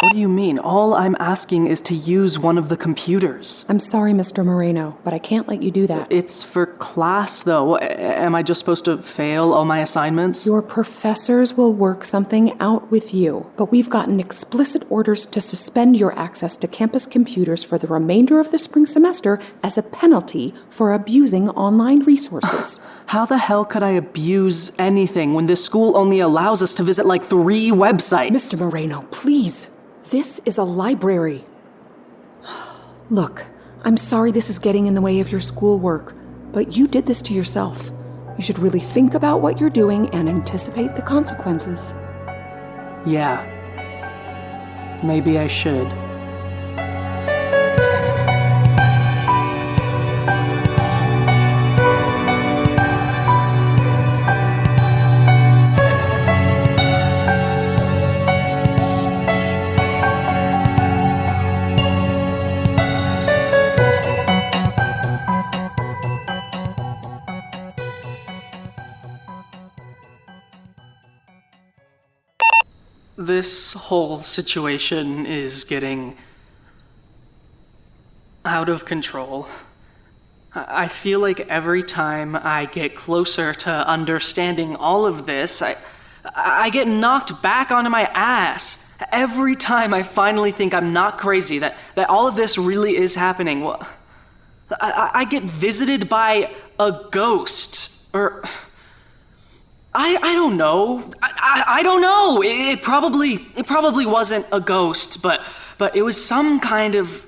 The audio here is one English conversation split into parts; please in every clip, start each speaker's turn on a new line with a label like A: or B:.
A: What do you mean? All I'm asking is to use one of the computers.
B: I'm sorry, Mr. Moreno, but I can't let you do that.
A: It's for class, though. Am I just supposed to fail all my assignments?
B: Your professors will work something out with you, but we've gotten explicit orders to suspend your access to campus computers for the remainder of the spring semester as a penalty for abusing online resources.
A: How the hell could I abuse anything when this school only allows us to visit like 3 websites?
B: Mr. Moreno, please. This is a library. Look, I'm sorry this is getting in the way of your schoolwork, but you did this to yourself. You should really think about what you're doing and anticipate the consequences.
A: Yeah. Maybe I should. This whole situation is getting out of control. I feel like every time I get closer to understanding all of this, I get knocked back onto my ass. Every time I finally think I'm not crazy, that all of this really is happening, well, I get visited by a ghost, or... I don't know. I don't know. It probably wasn't a ghost, but it was some kind of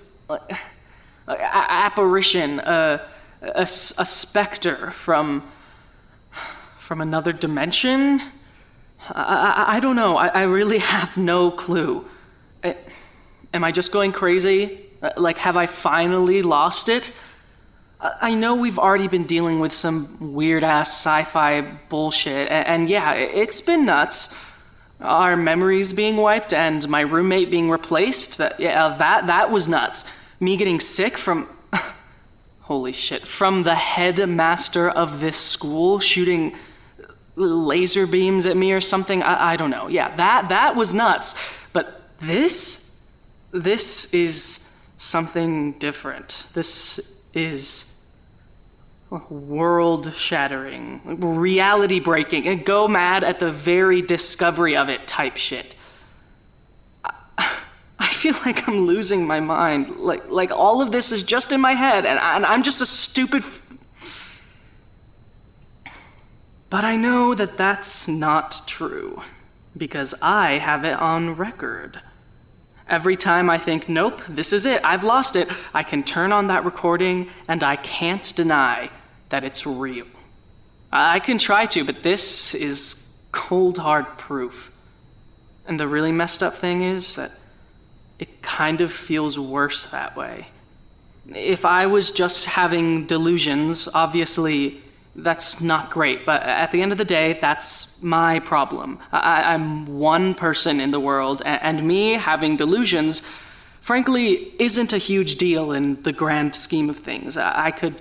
A: apparition, a specter from another dimension. I don't know. I really have no clue. Am I just going crazy? Like, have I finally lost it? I know we've already been dealing with some weird-ass sci-fi bullshit, and yeah, it's been nuts. Our memories being wiped and my roommate being replaced, that was nuts. Me getting sick from... holy shit, from the headmaster of this school shooting laser beams at me or something, I don't know. Yeah, that was nuts. But this is something different. This is... world-shattering, reality-breaking, and go mad at the very discovery of it type shit. I feel like I'm losing my mind. Like all of this is just in my head, and I'm just a stupid... But I know that that's not true, because I have it on record. Every time I think, nope, this is it, I've lost it, I can turn on that recording, and I can't deny that it's real. I can try to, but this is cold hard proof. And the really messed up thing is that it kind of feels worse that way. If I was just having delusions, obviously that's not great, but at the end of the day, that's my problem. I'm one person in the world, and me having delusions, frankly, isn't a huge deal in the grand scheme of things. I could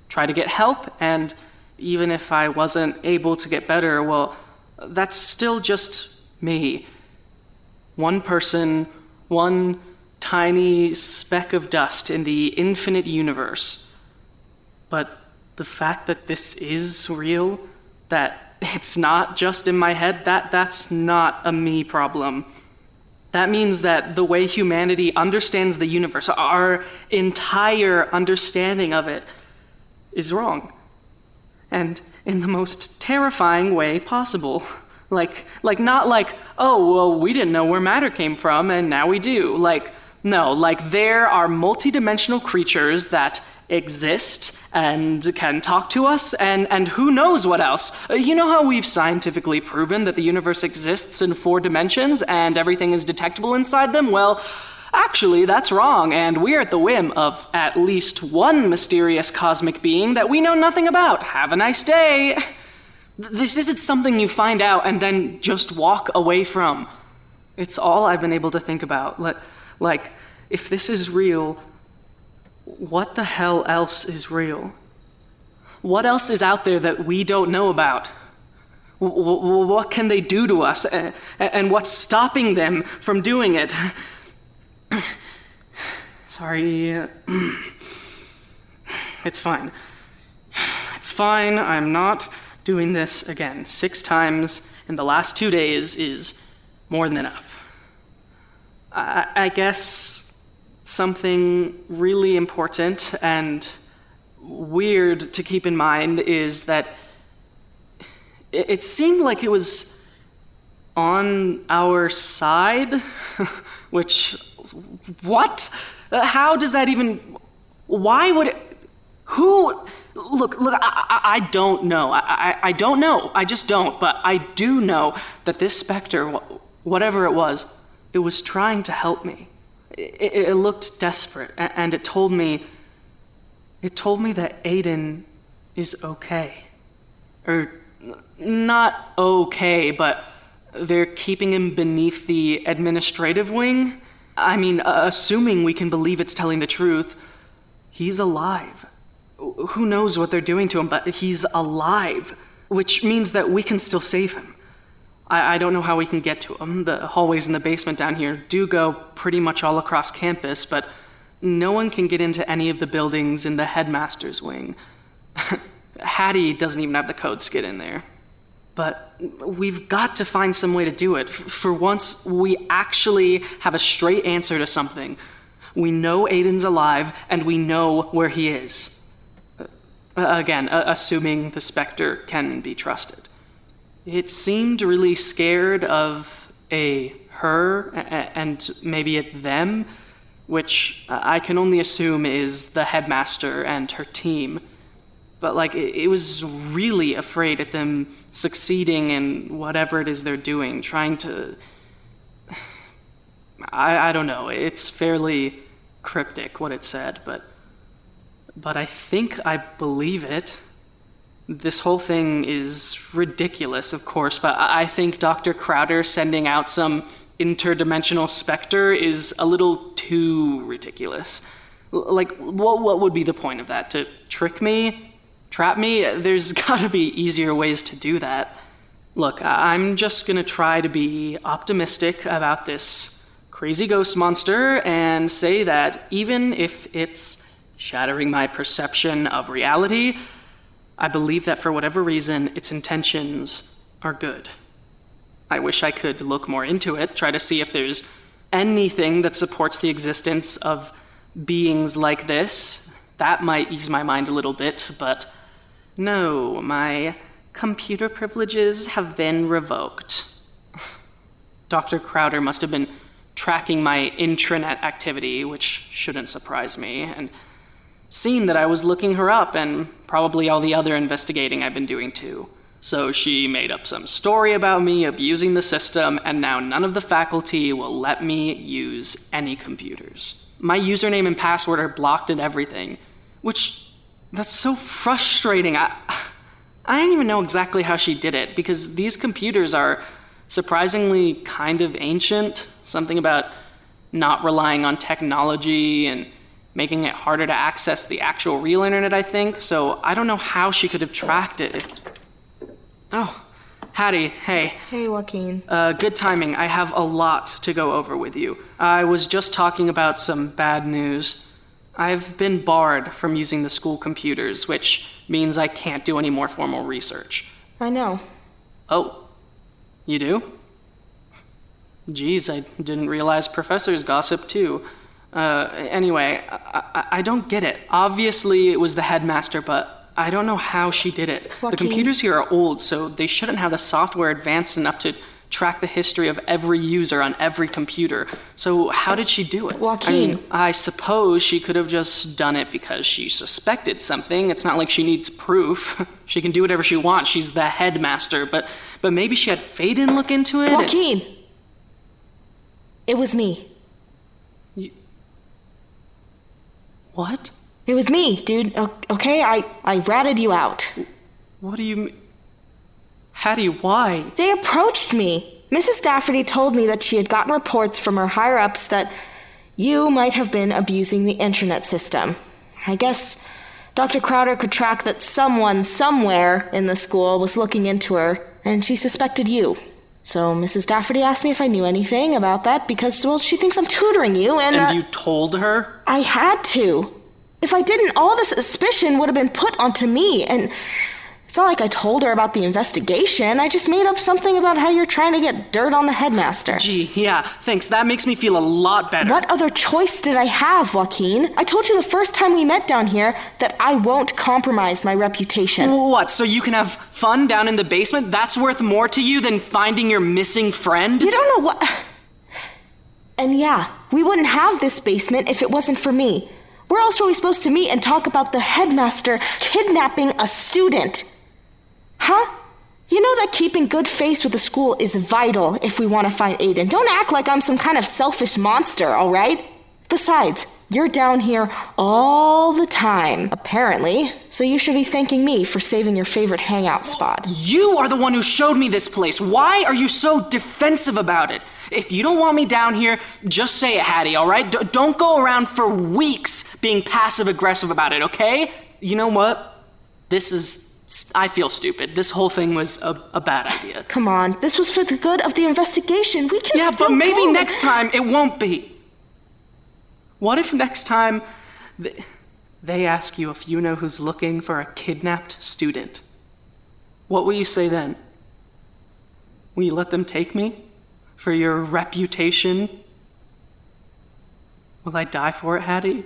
A: try to get help, and even if I wasn't able to get better, well, that's still just me. One person, one tiny speck of dust in the infinite universe. But the fact that this is real, that it's not just in my head, that's not a me problem. That means that the way humanity understands the universe, our entire understanding of it, is wrong. And in the most terrifying way possible. Like not like, oh, well, we didn't know where matter came from, and now we do. No, there are multidimensional creatures that exist and can talk to us, and who knows what else. You know how we've scientifically proven that the universe exists in 4 dimensions and everything is detectable inside them? Well, actually, that's wrong, and we're at the whim of at least one mysterious cosmic being that we know nothing about. Have a nice day. This isn't something you find out and then just walk away from. It's all I've been able to think about. Like, if this is real, what the hell else is real? What else is out there that we don't know about? What can they do to us? And what's stopping them from doing it? Sorry. It's fine. It's fine. I'm not doing this again. 6 times in the last 2 days is more than enough. I guess something really important and weird to keep in mind is that it seemed like it was on our side, which, what? How does that even, why would it, who, look, I don't know. I don't know, I just don't, but I do know that this specter, whatever it was trying to help me. It looked desperate, and it told me that Aidan is okay. Or, not okay, but they're keeping him beneath the administrative wing. I mean, assuming we can believe it's telling the truth, he's alive. Who knows what they're doing to him, but he's alive, which means that we can still save him. I don't know how we can get to him. The hallways in the basement down here do go pretty much all across campus, but no one can get into any of the buildings in the headmaster's wing. Hattie doesn't even have the codes to get in there. But we've got to find some way to do it. For once, we actually have a straight answer to something. We know Aidan's alive, and we know where he is. Again, assuming the Spectre can be trusted. It seemed really scared of her, and maybe a them, which I can only assume is the headmaster and her team. But it was really afraid at them succeeding in whatever it is they're doing, trying to, I don't know, it's fairly cryptic what it said, but I think I believe it. This whole thing is ridiculous, of course, but I think Dr. Crowder sending out some interdimensional specter is a little too ridiculous. What would be the point of that? To trick me? Trap me? There's gotta be easier ways to do that. Look, I'm just gonna try to be optimistic about this crazy ghost monster and say that even if it's shattering my perception of reality, I believe that for whatever reason, its intentions are good. I wish I could look more into it, try to see if there's anything that supports the existence of beings like this. That might ease my mind a little bit, but no, my computer privileges have been revoked. Dr. Crowder must have been tracking my intranet activity, which shouldn't surprise me, and seen that I was looking her up and probably all the other investigating I've been doing too. So she made up some story about me abusing the system, and now none of the faculty will let me use any computers. My username and password are blocked and everything, that's so frustrating. I don't even know exactly how she did it, because these computers are surprisingly kind of ancient. Something about not relying on technology and making it harder to access the actual real internet, I think. So I don't know how she could have tracked it. Oh, Hattie, hey.
C: Hey, Joaquin.
A: Good timing. I have a lot to go over with you. I was just talking about some bad news. I've been barred from using the school computers, which means I can't do any more formal research.
C: I know.
A: Oh, you do? Geez, I didn't realize professors gossip too. Anyway, I don't get it. Obviously it was the headmaster, but I don't know how she did it.
C: Joaquin.
A: The computers here are old, so they shouldn't have the software advanced enough to track the history of every user on every computer. So how did she do it?
C: Joaquin.
A: I mean, I suppose she could have just done it because she suspected something. It's not like she needs proof. She can do whatever she wants. She's the headmaster, but maybe she had Aidan look into it.
C: Joaquin! It was me.
A: What?
C: It was me, dude. Okay, I ratted you out.
A: What do you mean? Hattie, why?
C: They approached me. Mrs. Dafferty told me that she had gotten reports from her higher-ups that you might have been abusing the intranet system. I guess Dr. Crowder could track that someone somewhere in the school was looking into her, and she suspected you. So Mrs. Dafferty asked me if I knew anything about that because, well, she thinks I'm tutoring you, and...
A: And you told her?
C: I had to. If I didn't, all the suspicion would have been put onto me, and it's not like I told her about the investigation. I just made up something about how you're trying to get dirt on the headmaster.
A: Gee, yeah, thanks. That makes me feel a lot better.
C: What other choice did I have, Joaquin? I told you the first time we met down here that I won't compromise my reputation.
A: What, so you can have fun down in the basement? That's worth more to you than finding your missing friend?
C: You don't know what... And yeah, we wouldn't have this basement if it wasn't for me. Where else were we supposed to meet and talk about the headmaster kidnapping a student? Huh? You know that keeping good face with the school is vital if we want to find Aidan. Don't act like I'm some kind of selfish monster, all right? Besides, you're down here all the time, apparently, so you should be thanking me for saving your favorite hangout spot.
A: You are the one who showed me this place. Why are you so defensive about it? If you don't want me down here, just say it, Hattie, all right? Don't go around for weeks being passive-aggressive about it, okay? You know what? I feel stupid. This whole thing was a bad idea.
C: Come on, this was for the good of the investigation. We can still
A: Yeah, but maybe
C: go.
A: next time it won't be. What if next time they ask you if you know who's looking for a kidnapped student? What will you say then? Will you let them take me? For your reputation? Will I die for it, Hattie?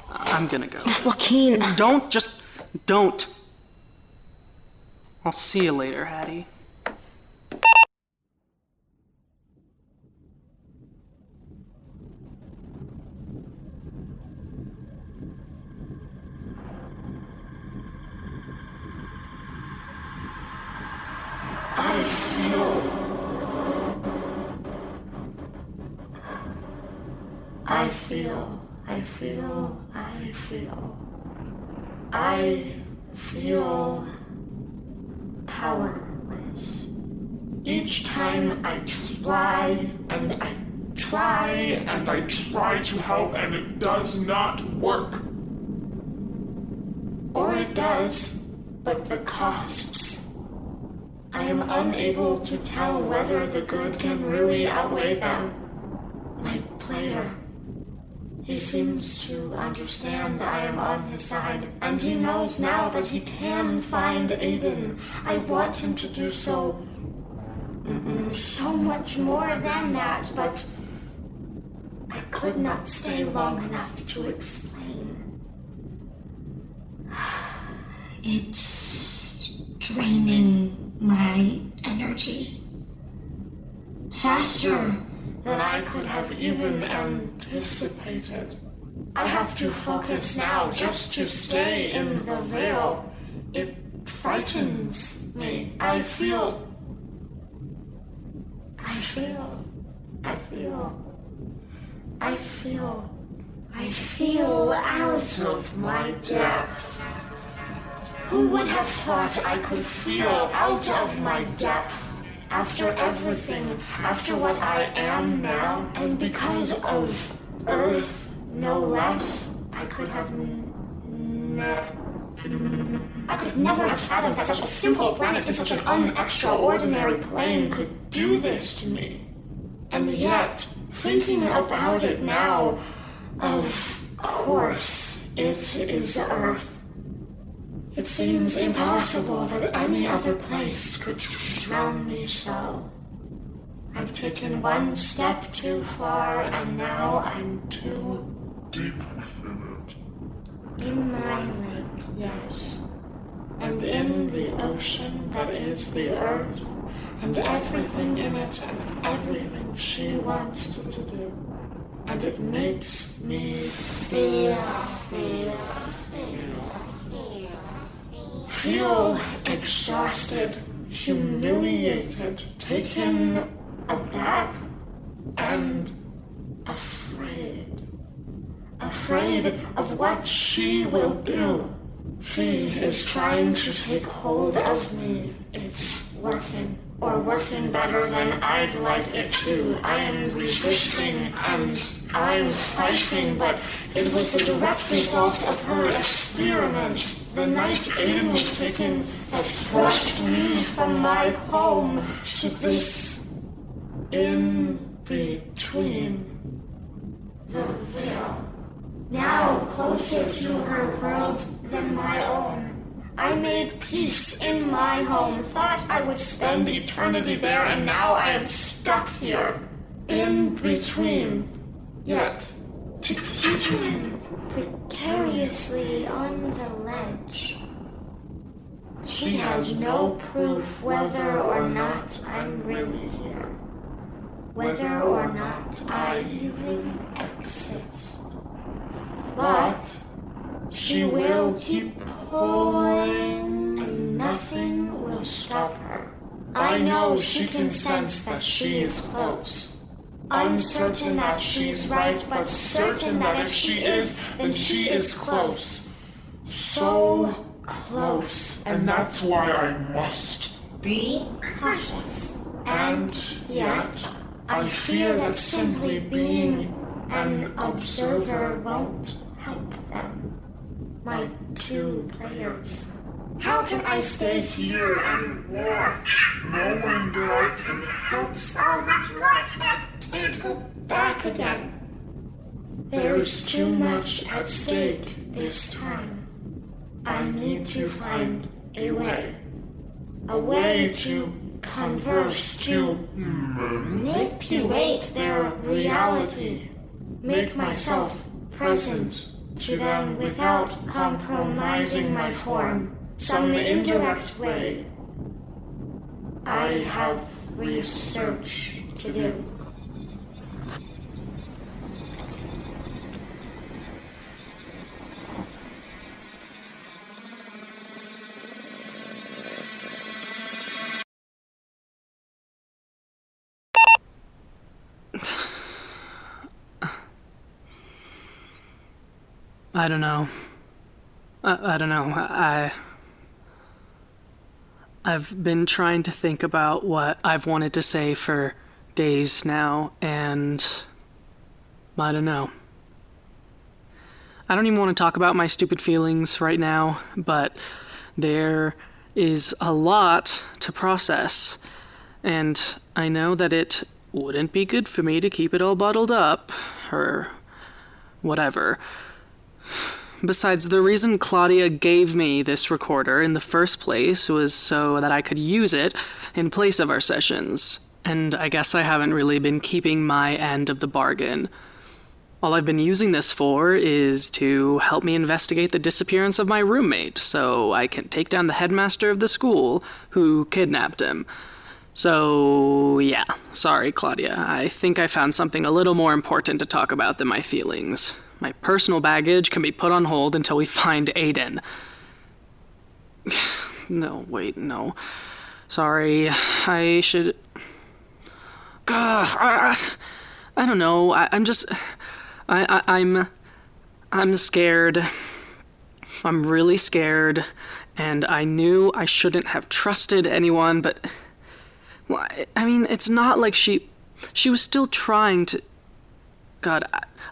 A: I'm gonna go.
C: Joaquin.
A: Don't. I'll see you later, Hattie.
D: I feel powerless. Each time I try and I try and I try to help, and it does not work. Or it does, but the costs. I am unable to tell whether the good can really outweigh them. My player. He seems to understand I am on his side, and he knows now that he can find Aidan. I want him to do so. So much more than that, but I could not stay long enough to explain. It's draining my energy. Faster than I could have even anticipated. I have to focus now just to stay in the veil. It frightens me. I feel out of my depth. Who would have thought I could feel out of my depth? After everything, after what I am now, and because of Earth, no less, I could never have fathomed that such a simple planet in such an unextraordinary plane could do this to me. And yet, thinking about it now, of course, it is Earth. It seems impossible that any other place could drown me so. I've taken one step too far, and now I'm too deep within it. In my lake, yes. And in the ocean that is the Earth, and everything in it, and everything she wants to do. And it makes me feel exhausted, humiliated, taken aback, and afraid. Afraid of what she will do. She is trying to take hold of me. It's working, or working better than I'd like it to. I am resisting and I'm fighting, but it was the direct result of her experiment. the night Aidan was taken that thrust me from my home to this in-between. The veil. Now closer to her world than my own. I made peace in my home, thought I would spend eternity there, and now I am stuck here. In between. Yet, to keep him precariously on the ledge. She has no proof whether or not I'm really here. Whether or not I even exist. But she will keep pulling, and nothing will stop her. I know she can sense that she is close. Uncertain that she's right, but certain that if she is, then she is close. So close.
E: And that's why I must
D: be cautious. And yet, I fear that simply being an observer won't help them. My two players. How can I stay here and watch, knowing that I can help so much more that can't go back again? There's too much at stake this time. I need to find a way. A way to converse, to manipulate their reality. Make myself present to them without compromising my form. Some indirect way. I have research to do.
A: I don't know. I don't know. I've been trying to think about what I've wanted to say for days now, and I don't know. I don't even want to talk about my stupid feelings right now, but there is a lot to process, and I know that it wouldn't be good for me to keep it all bottled up, or whatever. Besides, the reason Claudia gave me this recorder in the first place was so that I could use it in place of our sessions, and I guess I haven't really been keeping my end of the bargain. All I've been using this for is to help me investigate the disappearance of my roommate, so I can take down the headmaster of the school who kidnapped him. So, yeah, sorry, Claudia. I think I found something a little more important to talk about than my feelings. My personal baggage can be put on hold until we find Aidan. No, wait, no. Sorry, I should... I don't know, I'm scared. I'm really scared, and I knew I shouldn't have trusted anyone, but... Well, I mean, it's not like she was still trying to... God,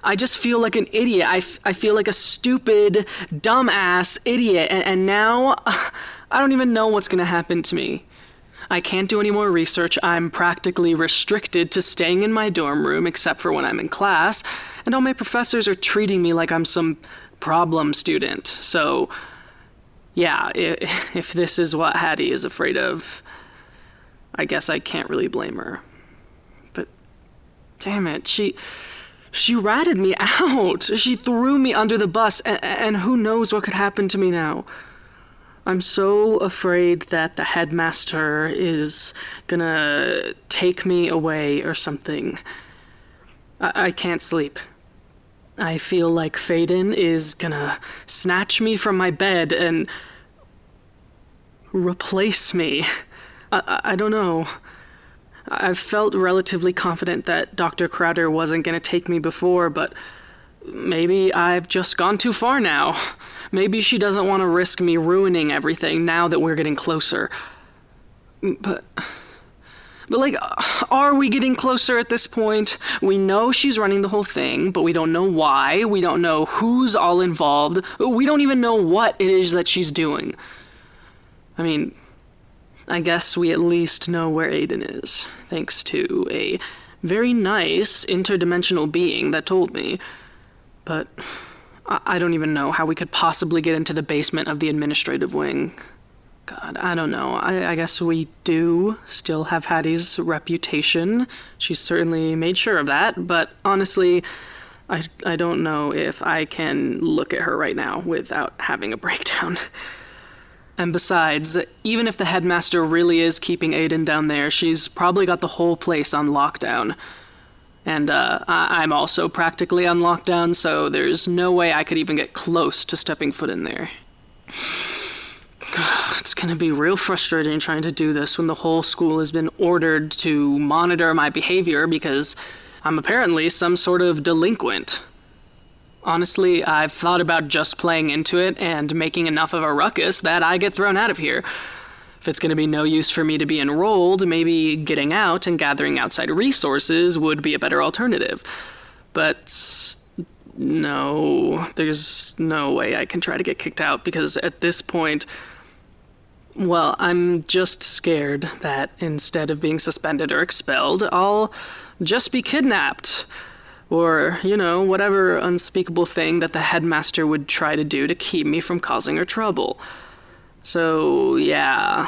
A: I just feel like an idiot. I feel like a stupid, dumbass idiot, and now I don't even know what's gonna happen to me. I can't do any more research. I'm practically restricted to staying in my dorm room except for when I'm in class, and all my professors are treating me like I'm some problem student. So, yeah, if this is what Hattie is afraid of, I guess I can't really blame her. But, damn it, She ratted me out. She threw me under the bus, and who knows what could happen to me now. I'm so afraid that the headmaster is gonna take me away or something. I can't sleep. I feel like Faden is gonna snatch me from my bed and replace me. I don't know. I've felt relatively confident that Dr. Crowder wasn't going to take me before, but maybe I've just gone too far now. Maybe she doesn't want to risk me ruining everything now that we're getting closer. But But, like, are we getting closer at this point? We know she's running the whole thing, but we don't know why. We don't know who's all involved. We don't even know what it is that she's doing. I mean, I guess we at least know where Aidan is, thanks to a very nice interdimensional being that told me. But I don't even know how we could possibly get into the basement of the administrative wing. God, I don't know. I guess we do still have Hattie's reputation. She's certainly made sure of that, but honestly, I don't know if I can look at her right now without having a breakdown. And besides, even if the headmaster really is keeping Aidan down there, she's probably got the whole place on lockdown. And I'm also practically on lockdown, so there's no way I could even get close to stepping foot in there. It's gonna be real frustrating trying to do this when the whole school has been ordered to monitor my behavior because I'm apparently some sort of delinquent. Honestly, I've thought about just playing into it and making enough of a ruckus that I get thrown out of here. If it's gonna be no use for me to be enrolled, maybe getting out and gathering outside resources would be a better alternative. But no, there's no way I can try to get kicked out because at this point, well, I'm just scared that instead of being suspended or expelled, I'll just be kidnapped. Or, whatever unspeakable thing that the headmaster would try to do to keep me from causing her trouble. So, yeah,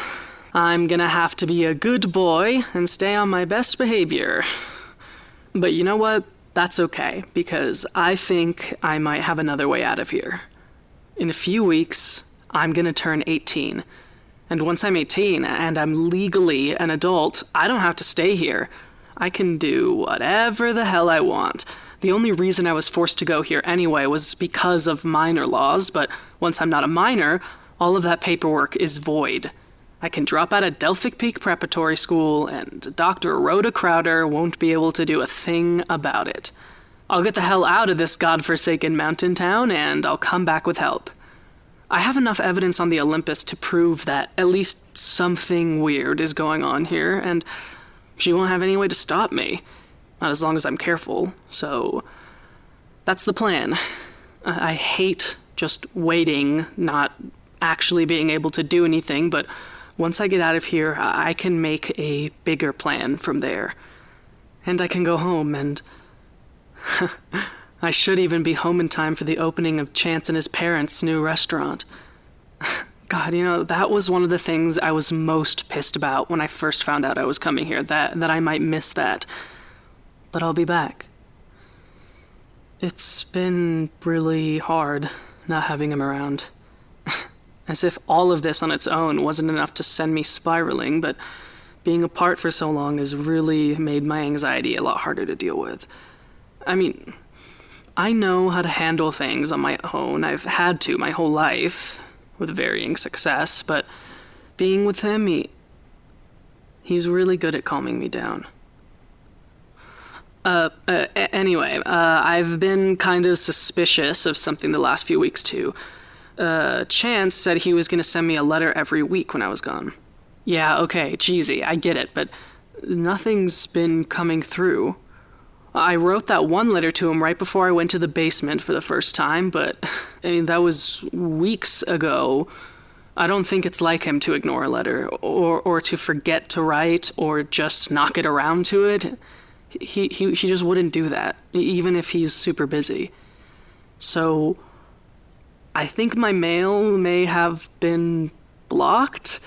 A: I'm gonna have to be a good boy and stay on my best behavior. But you know what? That's okay, because I think I might have another way out of here. In a few weeks, I'm gonna turn 18. And once I'm 18 and I'm legally an adult, I don't have to stay here. I can do whatever the hell I want. The only reason I was forced to go here anyway was because of minor laws, but once I'm not a minor, all of that paperwork is void. I can drop out of Delphic Peak Preparatory School, and Dr. Rhoda Crowder won't be able to do a thing about it. I'll get the hell out of this godforsaken mountain town, and I'll come back with help. I have enough evidence on the Olympus to prove that at least something weird is going on here, and she won't have any way to stop me. Not as long as I'm careful, so that's the plan. I hate just waiting, not actually being able to do anything, but once I get out of here, I can make a bigger plan from there. And I can go home, and I should even be home in time for the opening of Chance and his parents' new restaurant. God, that was one of the things I was most pissed about when I first found out I was coming here, that I might miss that. But I'll be back. It's been really hard not having him around. As if all of this on its own wasn't enough to send me spiraling, but being apart for so long has really made my anxiety a lot harder to deal with. I mean, I know how to handle things on my own. I've had to my whole life, with varying success, but being with him, he's really good at calming me down. Anyway, I've been kind of suspicious of something the last few weeks, too. Chance said he was going to send me a letter every week when I was gone. Yeah, okay, cheesy, I get it, but nothing's been coming through. I wrote that one letter to him right before I went to the basement for the first time, but that was weeks ago. I don't think it's like him to ignore a letter, or to forget to write, or just not get around to it. He just wouldn't do that, even if he's super busy. So I think my mail may have been blocked.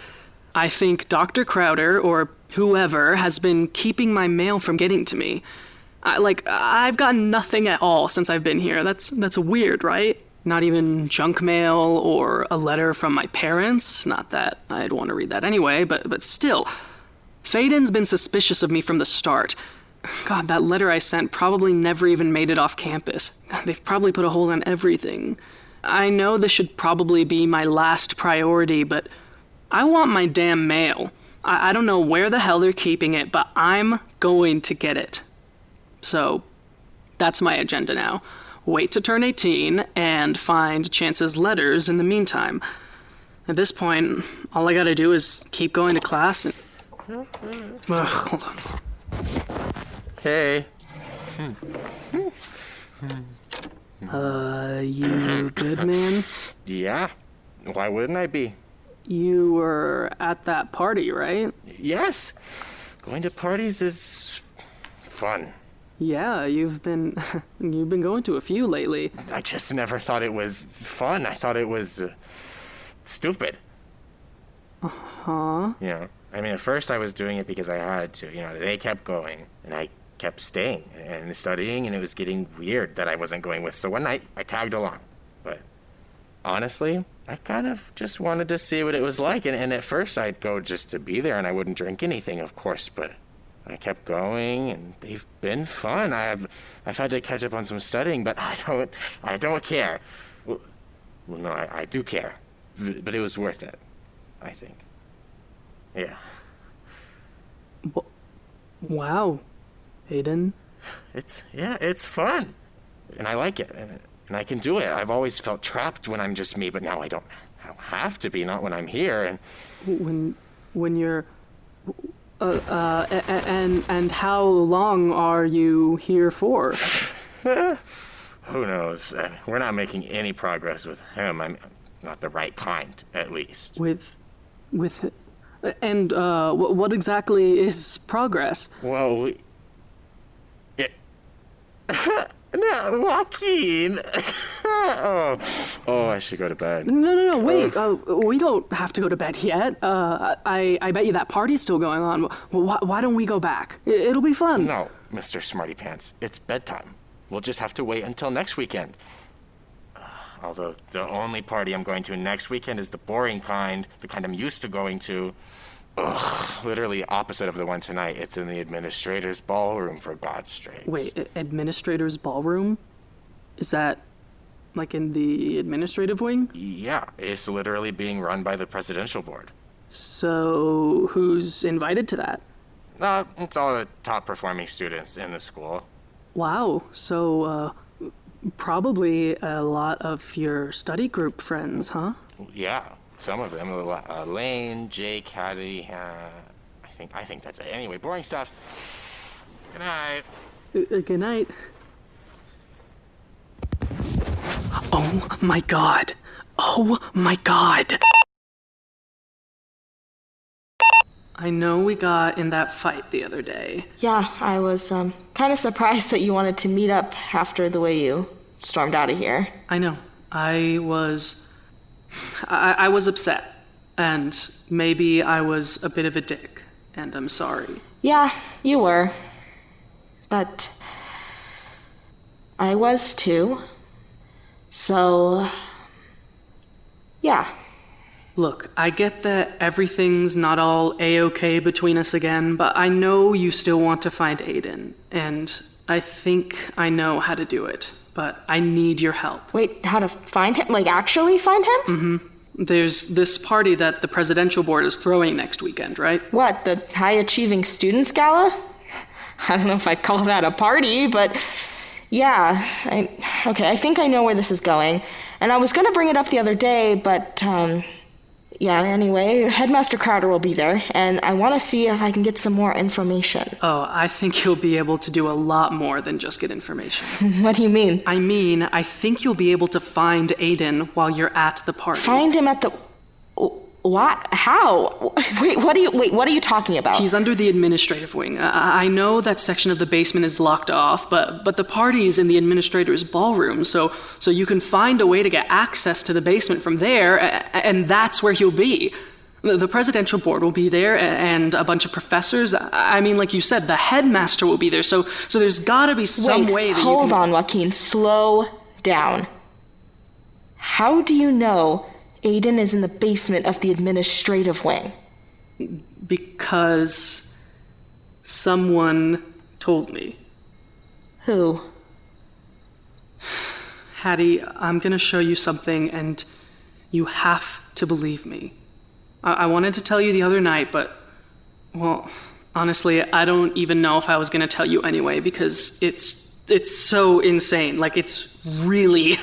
A: I think Dr. Crowder, or whoever, has been keeping my mail from getting to me. I've gotten nothing at all since I've been here. That's weird, right? Not even junk mail or a letter from my parents. Not that I'd want to read that anyway, but still. Faden's been suspicious of me from the start. God, that letter I sent probably never even made it off campus. They've probably put a hold on everything. I know this should probably be my last priority, but I want my damn mail. I don't know where the hell they're keeping it, but I'm going to get it. So, that's my agenda now. Wait to turn 18 and find Chance's letters in the meantime. At this point, all I gotta do is keep going to class and... Hold on.
F: Hey.
A: You good, man?
F: Yeah. Why wouldn't I be?
A: You were at that party, right?
F: Yes. Going to parties is fun.
A: Yeah, you've been going to a few lately.
F: I just never thought it was fun. I thought it was stupid.
A: Huh?
F: You know, I mean, at first I was doing it because I had to. You know, they kept going, and I kept staying and studying, and it was getting weird that I wasn't going with. So one night, I tagged along. But honestly, I kind of just wanted to see what it was like. And at first, I'd go just to be there, and I wouldn't drink anything, of course. But I kept going, and they've been fun. I've had to catch up on some studying, but I don't care. Well, no, I do care. But it was worth it, I think. Yeah.
A: Wow, Aidan.
F: It's fun. And I like it. And I can do it. I've always felt trapped when I'm just me, but now I don't have to be, not when I'm here. And
A: When you're... and how long are you here for?
F: who knows? We're not making any progress with him. I'm not the right kind, at least.
A: And what exactly is progress?
F: Well, no, Joaquin. oh, I should go to bed.
A: No, wait. We don't have to go to bed yet. I bet you that party's still going on. Why don't we go back? It'll be fun.
F: No, Mr. Smarty Pants. It's bedtime. We'll just have to wait until next weekend. Although the only party I'm going to next weekend is the boring kind, the kind I'm used to going to. Literally opposite of the one tonight. It's in the administrator's ballroom, for God's sake.
A: Wait, administrator's ballroom? Is that like in the administrative wing?
F: Yeah, it's literally being run by the presidential board.
A: So who's invited to that?
F: It's all the top performing students in the school.
A: Wow, so probably a lot of your study group friends, huh?
F: Yeah, some of them. Lane, Jake, Hattie, I think that's it. Anyway, boring stuff. Good night.
A: Good night. Oh my god. Oh my god. I know we got in that fight the other day.
C: Yeah, I was kind of surprised that you wanted to meet up after the way you stormed out of here.
A: I know. I was upset, and maybe I was a bit of a dick, and I'm sorry.
C: Yeah, you were. But I was too. So, yeah.
A: Look, I get that everything's not all A-okay between us again, but I know you still want to find Aidan, and I think I know how to do it, but I need your help.
C: Wait, how to find him? Like, actually find him?
A: Mm-hmm. There's this party that the presidential board is throwing next weekend, right?
C: What, the high-achieving students gala? I don't know if I'd call that a party, but yeah. I think I know where this is going. And I was gonna bring it up the other day, but, yeah, anyway, Headmaster Crowder will be there, and I want to see if I can get some more information.
A: Oh, I think you'll be able to do a lot more than just get information.
C: What do you mean?
A: I think you'll be able to find Aidan while you're at the party.
C: Find him at the... What? How? Wait, what are you talking about?
A: He's under the administrative wing. I know that section of the basement is locked off, but the party is in the administrator's ballroom, so you can find a way to get access to the basement from there, and that's where he'll be. The presidential board will be there, and a bunch of professors. I mean, like you said, the headmaster will be there, so there's gotta be some way that
C: hold on, Joaquin. Slow down. How do you know Aidan is in the basement of the administrative wing?
A: Because someone told me.
C: Who?
A: Hattie, I'm gonna show you something, and you have to believe me. I wanted to tell you the other night, but, well, honestly, I don't even know if I was gonna tell you anyway, because it's so insane. Like, it's really...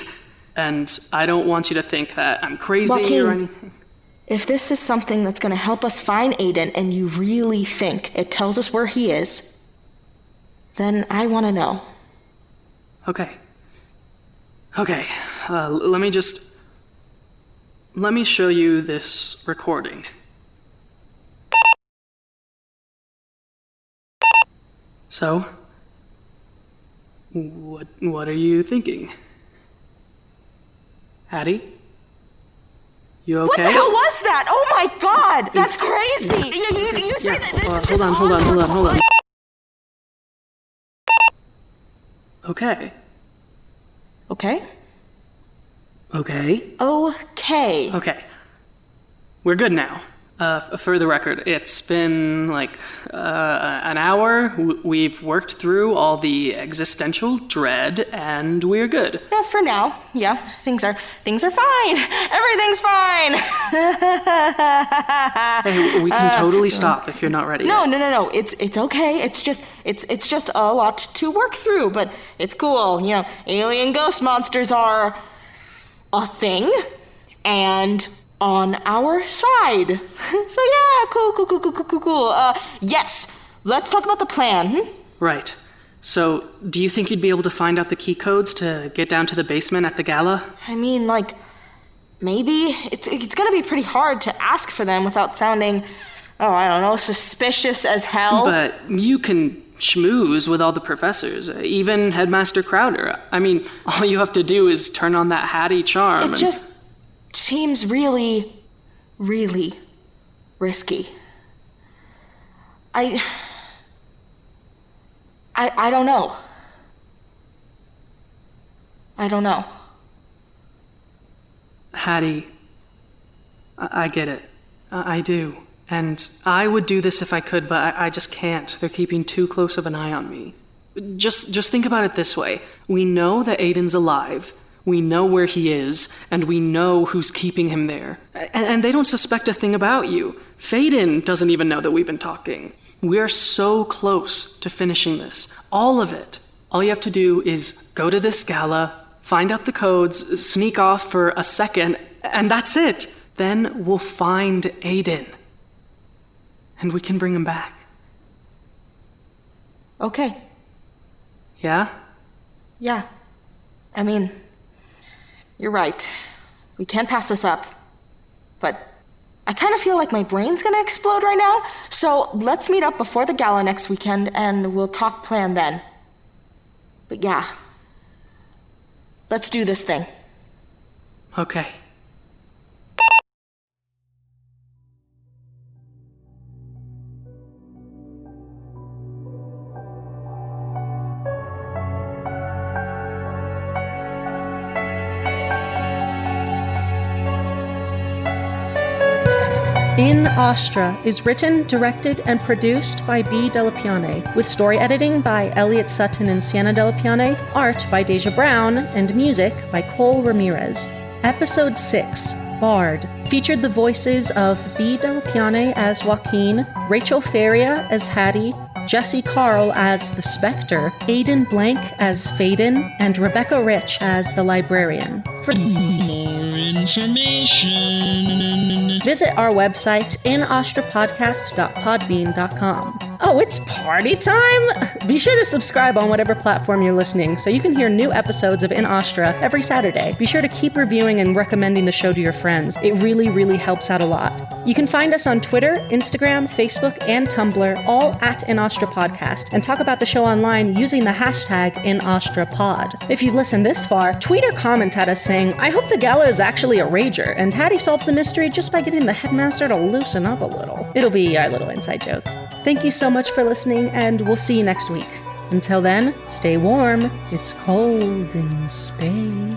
A: And I don't want you to think that I'm crazy
C: Joaquin,
A: or anything.
C: If this is something that's going to help us find Aidan and you really think it tells us where he is, then I want to know.
A: Okay. Let me show you this recording. So, what are you thinking? Hattie? You okay?
C: What the hell was that? Oh my god! That's crazy! You said that this is
A: hold on. Okay.
C: Okay.
A: Okay.
C: Okay.
A: We're good now. For the record, it's been like an hour. We've worked through all the existential dread, and we're good.
C: Yeah, for now. Yeah, things are fine. Everything's fine.
A: Hey, we can totally stop if you're not ready.
C: No.
A: yet.
C: It's okay. It's just a lot to work through, but it's cool. You know, alien ghost monsters are a thing, and on our side. So yeah, cool. Yes, let's talk about the plan.
A: Right. So, do you think you'd be able to find out the key codes to get down to the basement at the gala?
C: I mean, like, maybe. It's gonna be pretty hard to ask for them without sounding, I don't know, suspicious as hell.
A: But you can schmooze with all the professors, even Headmaster Crowder. I mean, all you have to do is turn on that Hattie charm.
C: It just seems really, really risky. I don't know.
A: Hattie, I get it. I do. And I would do this if I could, but I just can't. They're keeping too close of an eye on me. Just think about it this way. We know that Aidan's alive. We know where he is, and we know who's keeping him there. And they don't suspect a thing about you. Faden doesn't even know that we've been talking. We're so close to finishing this. All of it. All you have to do is go to this gala, find out the codes, sneak off for a second, and that's it. Then we'll find Aidan. And we can bring him back.
C: Okay.
A: Yeah?
C: Yeah. I mean, you're right. We can't pass this up. But I kind of feel like my brain's gonna explode right now, so let's meet up before the gala next weekend and we'll talk plan then. But yeah, let's do this thing.
A: Okay.
G: In Astra is written, directed, and produced by B. Delapiane, with story editing by Elliot Sutton and Sienna Delapiane, art by Deja Brown, and music by Cole Ramirez. Episode 6, Bard, featured the voices of B. Delapiane as Joaquin, Rachel Faria as Hattie, Jesse Carl as the Spectre, Aidan Blank as Faden, and Rebecca Rich as the Librarian. For more information, visit our website inastrapodcast.podbean.com. Oh, it's party time! Be sure to subscribe on whatever platform you're listening so you can hear new episodes of In Astra every Saturday. Be sure to keep reviewing and recommending the show to your friends. It really, really helps out a lot. You can find us on Twitter, Instagram, Facebook, and Tumblr, all at In Astra Podcast, and talk about the show online using the hashtag InAstraPod. If you've listened this far, tweet or comment at us saying, I hope the gala is actually a rager, and Hattie solves the mystery just by getting the headmaster to loosen up a little. It'll be our little inside joke. Thank you so much for listening, and we'll see you next week. Until then, stay warm. It's cold in space.